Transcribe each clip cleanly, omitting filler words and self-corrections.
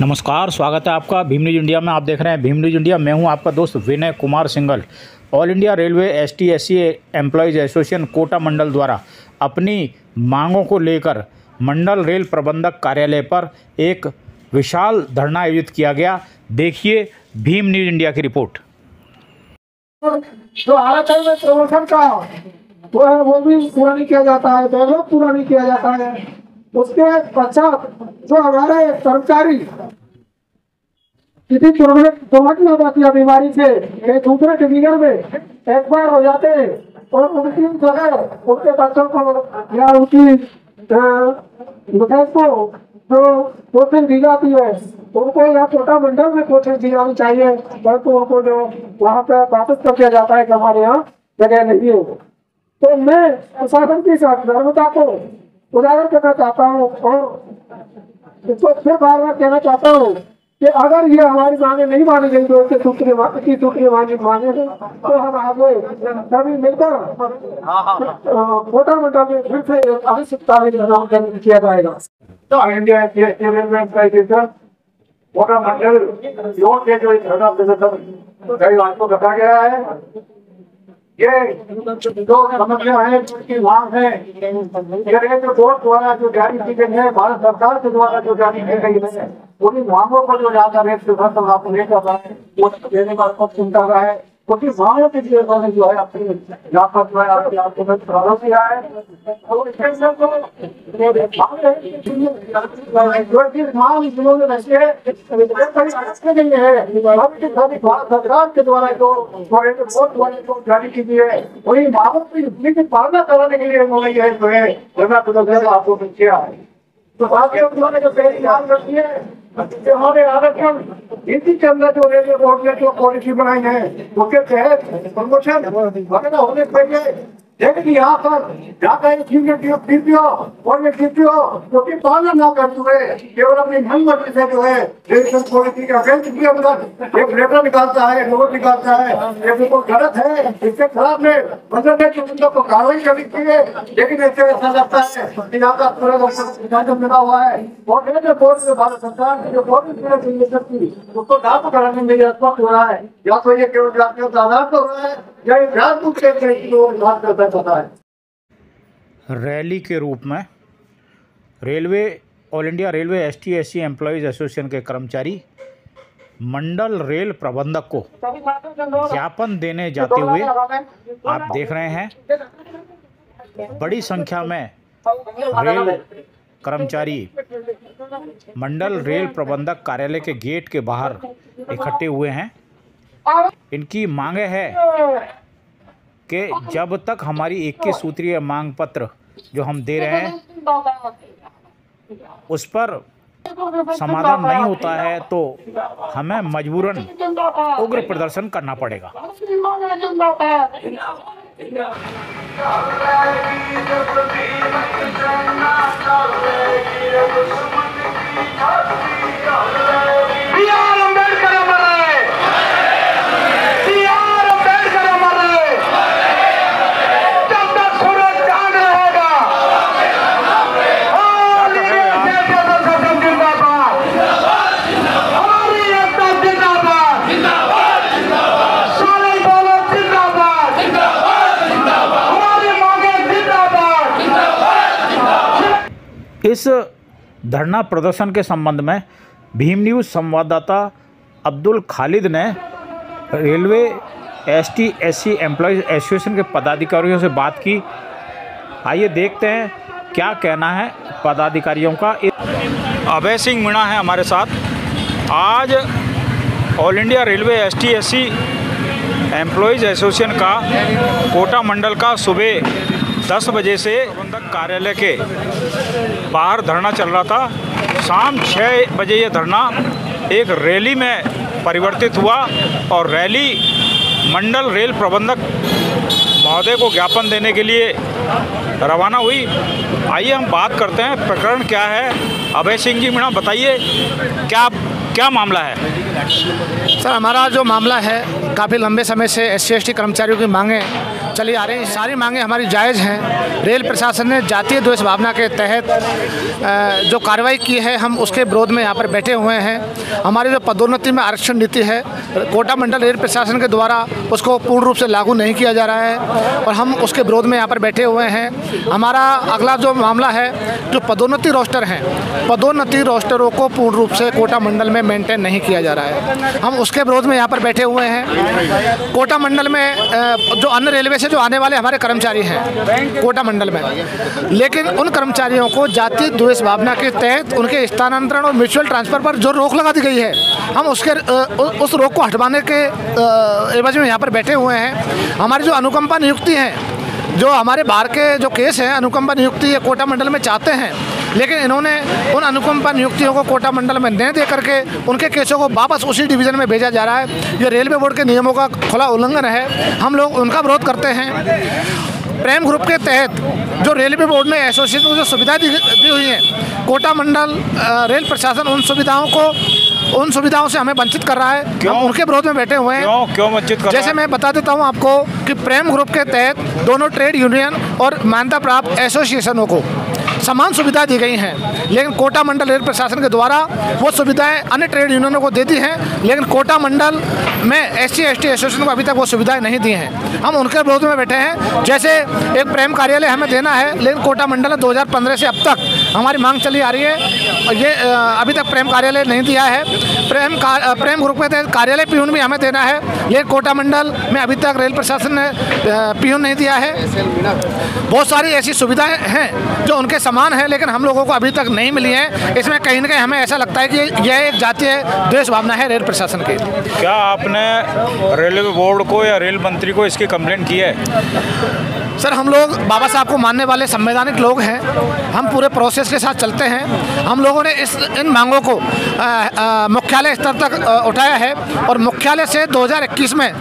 नमस्कार, स्वागत है आपका भीम न्यूज़ इंडिया में। आप देख रहे हैं भीम न्यूज़ इंडिया। मैं हूं आपका दोस्त Vinay Kumar Singhal. All India railway ST/SC employees association Kota मंडल द्वारा अपनी मांगों को लेकर मंडल रेल प्रबंधक कार्यालय पर एक विशाल धरना आयोजित किया गया। देखिए भीम न्यूज़ इंडिया की रिपोर्ट। जो आरक्षण में प्रमोशन का वो है वो भी पूरा नहीं किया जाता है, डेवलप पूरा नहीं किया जाता है। उसके पश्चात जो हमारे कर्मचारी किसी दुर्घटना या बीमारी से दूसरे डिवीजन में एक्सपायर हो जाते हैं और उनकी जगह उनके बच्चों को या उनकी विधेयक को जो कोचिंग दी जाती है उनको या कोटा मंडल में कोचिंग दी जानी चाहिए, परंतु उनको जो वहाँ पे वापस कर दिया जाता है कि हमारे यहाँ जगह नहीं है। तो मैं प्रशासन की सर्वधर्मता को उजागर करना चाहता हूँ और इसको फिर बार बार कहना चाहता हूँ कि अगर ये हमारी मांगे नहीं मानी गई तो इसके सूत्री मांगे तो हम आगे सभी मिलकर कोटा मंडल में फिर से आवश्यकता किया जाएगा। तो इंडिया कोटा मंडल योग के जो धरना प्रदर्शन आपको बताया गया है, ये जो समस्या है जिसकी मांग है ये रेलवे बोर्ड द्वारा जो जारी की गई है, भारत सरकार के द्वारा जो जारी की गई है, उन्हीं मांगों पर जो ज्यादा रेट से भर आपको लेकर रहा है वो देने का सब चिंता रहा है। क्योंकि मांगों के लिए जो है अपनी यहाँ पर जो है आपको प्रारंभ किया है और इसके सरकार के द्वारा जो जारी की गई है वही मांगों की पालना कराने के लिए उन्होंने यह जो है धरना प्रदर्शन आपको किया है। तो बाकी उन्होंने जो पहली मांग रखी है हमारे आरक्षण इसी के अंदर जो रेलवे बोर्ड ने जो पॉलिसी बनाई है उसके तहत प्रमोशन वगैरह होने चाहिए, लेकिन यहाँ पर जाकर क्योंकि पालन न करते हुए केवल अपनी मनमर्जी से जो है रेलवे पॉलिसी का अगेंस्ट के अंदर एक लेटर निकालता है, नोट निकालता है, ये बिल्कुल गलत है। इसके खिलाफ में मतलब को कार्रवाई करनी चाहिए, लेकिन इससे ऐसा लगता है कि यहाँ का पूरा मिला हुआ है और रेलवे बोर्ड में भारत सरकार की जो पॉलिसी उसको लागू कराने में अस्पष्ट हो रहा है, या तो ये केवल आधार पर हो रहा है या ये जानबूझ के होता है। रैली के रूप में railway all India railway ST/SC employees association के कर्मचारी मंडल रेल प्रबंधक को ज्ञापन देने जाते हुए आप देख रहे हैं बड़ी संख्या में रेल कर्मचारी मंडल रेल प्रबंधक कार्यालय के गेट के बाहर इकट्ठे हुए हैं। इनकी मांगे है कि जब तक हमारी 21 सूत्रीय मांग पत्र जो हम दे रहे हैं उस पर समाधान नहीं होता है तो हमें मजबूरन उग्र प्रदर्शन करना पड़ेगा। इस धरना प्रदर्शन के संबंध में भीम न्यूज़ संवाददाता अब्दुल खालिद ने रेलवे ST/SC एम्प्लॉयज़ एसोसिएशन के पदाधिकारियों से बात की। आइए देखते हैं क्या कहना है पदाधिकारियों का। अभय सिंह मीणा है हमारे साथ। आज all India railway ST/SC employees association का कोटा मंडल का सुबह 10 बजे से प्रबंधक कार्यालय के बाहर धरना चल रहा था। शाम 6 बजे ये धरना एक रैली में परिवर्तित हुआ और रैली मंडल रेल प्रबंधक महोदय को ज्ञापन देने के लिए रवाना हुई। आइए हम बात करते हैं प्रकरण क्या है। अभय सिंह जी मीणा, बताइए क्या क्या मामला है? सर, हमारा जो मामला है काफ़ी लंबे समय से SC/ST कर्मचारियों की मांगें चली आ रही हैं। सारी मांगें हमारी जायज़ हैं। रेल प्रशासन ने जातीय द्वेष भावना के तहत जो कार्रवाई की है, हम उसके विरोध में यहाँ पर बैठे हुए हैं। हमारी जो पदोन्नति में आरक्षण नीति है, कोटा मंडल रेल प्रशासन के द्वारा उसको पूर्ण रूप से लागू नहीं किया जा रहा है और हम उसके विरोध में यहाँ पर बैठे हुए हैं। हमारा अगला जो मामला है, जो पदोन्नति रोस्टर हैं, पदोन्नति रोस्टरों को पूर्ण रूप से कोटा मंडल में मेंटेन नहीं किया जा रहा है। हम उसके विरोध में यहाँ पर बैठे हुए हैं। कोटा मंडल में जो अन्य रेलवे से जो आने वाले हमारे कर्मचारी हैं कोटा मंडल में, लेकिन उन कर्मचारियों को जातीय द्वेष भावना के तहत उनके स्थानांतरण और म्यूचुअल ट्रांसफ़र पर जो रोक लगा दी गई है, हम उस रोक को हटवाने के एवज में यहाँ पर बैठे हुए हैं। हमारी जो अनुकंपा नियुक्ति है, जो हमारे बाहर के जो केस हैं, अनुकंपा नियुक्ति ये कोटा मंडल में चाहते हैं, लेकिन इन्होंने उन अनुकंपा नियुक्तियों को कोटा मंडल में न दे करके उनके केसों को वापस उसी डिवीज़न में भेजा जा रहा है। ये रेलवे बोर्ड के नियमों का खुला उल्लंघन है। हम लोग उनका विरोध करते हैं। प्रेम ग्रुप के तहत जो रेलवे बोर्ड ने एसोसिएशन को जो सुविधा दी हुई है, कोटा मंडल रेल प्रशासन उन सुविधाओं से हमें वंचित कर रहा है। हम उनके विरोध में बैठे हुए हैं। क्यों वंचित कर रहा है? जैसे मैं बता देता हूं आपको कि प्रेम ग्रुप के तहत दोनों ट्रेड यूनियन और मान्यता प्राप्त एसोसिएशनों को समान सुविधा दी गई हैं, लेकिन कोटा मंडल रेल प्रशासन के द्वारा वो सुविधाएं अन्य ट्रेड यूनियनों को दे दी हैं, लेकिन कोटा मंडल में SC/ST एसोसिएशन को अभी तक वो सुविधाएं नहीं दी हैं। हम उनके विरोध में बैठे हैं। जैसे एक प्रेम कार्यालय हमें देना है, लेकिन कोटा मंडल ने 2015 से अब तक हमारी मांग चली आ रही है और ये अभी तक प्रेम कार्यालय नहीं दिया है। प्रेम ग्रुप के तहत कार्यालय पियून भी हमें देना है, लेकिन कोटा मंडल में अभी तक रेल प्रशासन ने पियून नहीं दिया है। बहुत सारी ऐसी सुविधाएं हैं जो उनके समान है, लेकिन हम लोगों को अभी तक नहीं मिली है। इसमें कहीं ना कहीं हमें ऐसा लगता है कि यह एक जातीय द्वेष भावना है रेल प्रशासन की। क्या आपने रेलवे बोर्ड को या रेल मंत्री को इसकी कंप्लेंट की है? सर, हम लोग बाबा साहब को मानने वाले संवैधानिक लोग हैं। हम पूरे प्रोसेस के साथ चलते हैं। हम लोगों ने इन मांगों को मुख्यालय स्तर तक उठाया है और मुख्यालय से 2021 में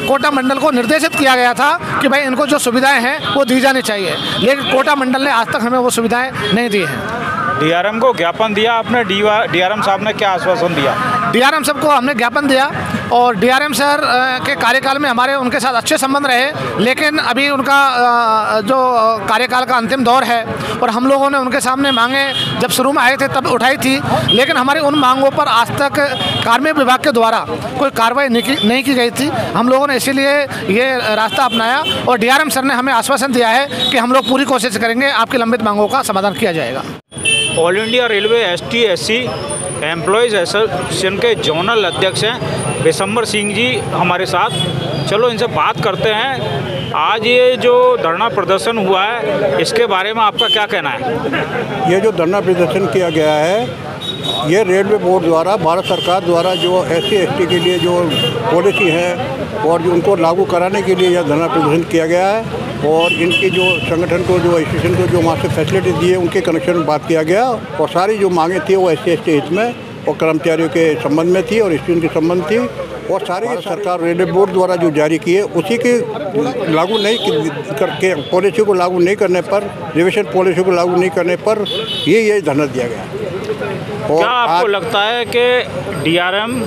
कोटा मंडल को निर्देशित किया गया था कि भाई इनको जो सुविधाएं हैं वो दी जानी चाहिए, लेकिन कोटा मंडल ने आज तक हमें वो सुविधाएं नहीं दी हैं। DRM को ज्ञापन दिया आपने? DRM साहब ने क्या आश्वासन दिया? DRM साहब को हमने ज्ञापन दिया और DRM सर के कार्यकाल में हमारे उनके साथ अच्छे संबंध रहे, लेकिन अभी उनका जो कार्यकाल का अंतिम दौर है और हम लोगों ने उनके सामने मांगे जब शुरू में आए थे तब उठाई थी, लेकिन हमारी उन मांगों पर आज तक कार्मिक विभाग के द्वारा कोई कार्रवाई नहीं की गई थी। हम लोगों ने इसीलिए ये रास्ता अपनाया और DRM सर ने हमें आश्वासन दिया है कि हम लोग पूरी कोशिश करेंगे, आपकी लंबित मांगों का समाधान किया जाएगा। All India railway ST/SC employees association के जोनल अध्यक्ष हैं बिशंबर सिंह जी हमारे साथ। चलो इनसे बात करते हैं। आज ये जो धरना प्रदर्शन हुआ है, इसके बारे में आपका क्या कहना है? ये जो धरना प्रदर्शन किया गया है, ये रेलवे बोर्ड द्वारा, भारत सरकार द्वारा जो SC/ST के लिए जो पॉलिसी है और जो उनको लागू कराने के लिए यह धरना प्रदर्शन किया गया है और इनकी जो संगठन को, जो एसोसिएशन को जो वहाँ से फैसिलिटी दी है, उनके कनेक्शन में बात किया गया और सारी जो मांगें थी वो SC/ST हित में और कर्मचारियों के संबंध में थी और स्टूडेंट के संबंध थी और सारी सरकार रेलवे बोर्ड द्वारा जो जारी की है उसी के लागू नहीं करके, पॉलिसी को लागू नहीं करने पर, रिजर्वेशन पॉलिसी को लागू नहीं करने पर ये धरना दिया गया। और क्या आपको लगता है कि DRM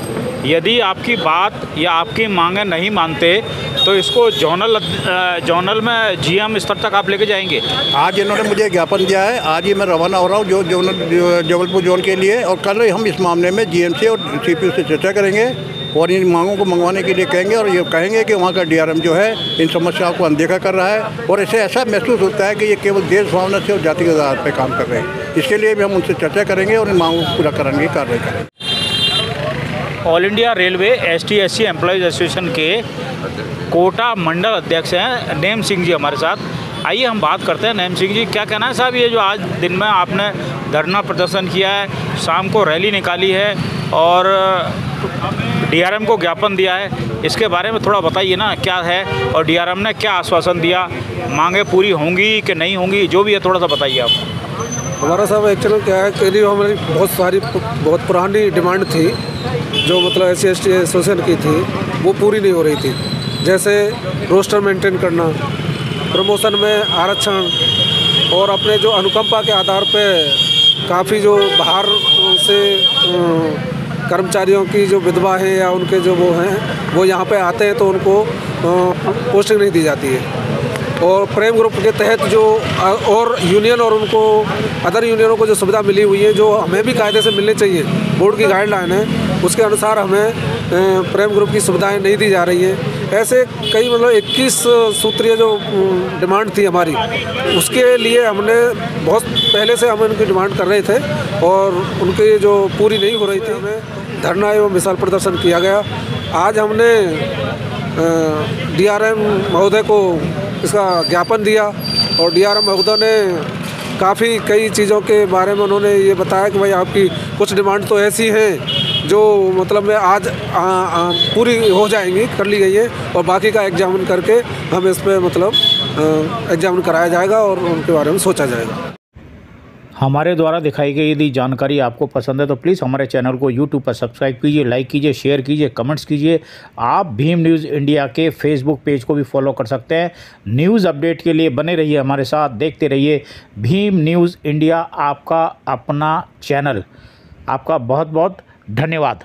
यदि आपकी बात या आपकी मांगें नहीं मानते तो इसको जोनल में GM स्तर तक आप लेके जाएंगे? आज इन्होंने मुझे ज्ञापन दिया है, आज ही मैं रवाना हो रहा हूँ जबलपुर जोन के लिए और कल हम इस मामले में GM से और CPU से चर्चा करेंगे और इन मांगों को मंगवाने के लिए कहेंगे और ये कहेंगे कि वहाँ का DRM जो है इन समस्याओं को अनदेखा कर रहा है और इसे ऐसा महसूस होता है कि ये केवल देश भावना से और जातिगत आधार पर काम कर रहे हैं। इसके लिए भी हम उनसे चर्चा करेंगे और इन मांगों को पूरा कराने की कार्रवाई करेंगे। All India railway ST/SC employees association के कोटा मंडल अध्यक्ष हैं नेम सिंह जी हमारे साथ। आइए हम बात करते हैं। नेम सिंह जी, क्या कहना है साहब, ये जो आज दिन में आपने धरना प्रदर्शन किया है, शाम को रैली निकाली है और DRM को ज्ञापन दिया है, इसके बारे में थोड़ा बताइए ना, क्या है और DRM ने क्या आश्वासन दिया, मांगे पूरी होंगी कि नहीं होंगी, जो भी है थोड़ा सा बताइए आप। हमारा साहब एक्चुअली क्या है कि हमारी बहुत पुरानी डिमांड थी जो मतलब SC/ST एसोसिएशन की थी, वो पूरी नहीं हो रही थी। जैसे रोस्टर मेंटेन करना, प्रमोशन में आरक्षण और अपने जो अनुकंपा के आधार पे काफ़ी जो बाहर से कर्मचारियों की जो विधवा हैं या उनके जो वो हैं वो यहाँ पे आते हैं तो उनको पोस्टिंग नहीं दी जाती है। और प्रेम ग्रुप के तहत जो और यूनियन और उनको अदर यूनियनों को जो सुविधा मिली हुई है, जो हमें भी कायदे से मिलनी चाहिए, बोर्ड की गाइडलाइन है उसके अनुसार हमें प्रेम ग्रुप की सुविधाएं नहीं दी जा रही हैं। ऐसे कई मतलब 21 सूत्रीय जो डिमांड थी हमारी, उसके लिए हमने बहुत पहले से हम उनकी डिमांड कर रहे थे और उनकी जो पूरी नहीं हो रही थी, हमें धरना एवं मिसाल प्रदर्शन किया गया। आज हमने DRM महोदय को इसका ज्ञापन दिया और DRM महोदय ने काफ़ी कई चीज़ों के बारे में उन्होंने ये बताया कि भाई आपकी कुछ डिमांड तो ऐसी हैं जो मतलब में आज पूरी हो जाएंगी, कर ली गई है और बाकी का एग्जामिन करके हम इस पर मतलब एग्जामिन कराया जाएगा और उनके बारे में सोचा जाएगा। हमारे द्वारा दिखाई गई यदि जानकारी आपको पसंद है तो प्लीज़ हमारे चैनल को YouTube पर सब्सक्राइब कीजिए, लाइक कीजिए, शेयर कीजिए, कमेंट्स कीजिए। आप भीम न्यूज़ इंडिया के फेसबुक पेज को भी फॉलो कर सकते हैं। न्यूज़ अपडेट के लिए बने रहिए हमारे साथ, देखते रहिए भीम न्यूज़ इंडिया, आपका अपना चैनल। आपका बहुत बहुत धन्यवाद।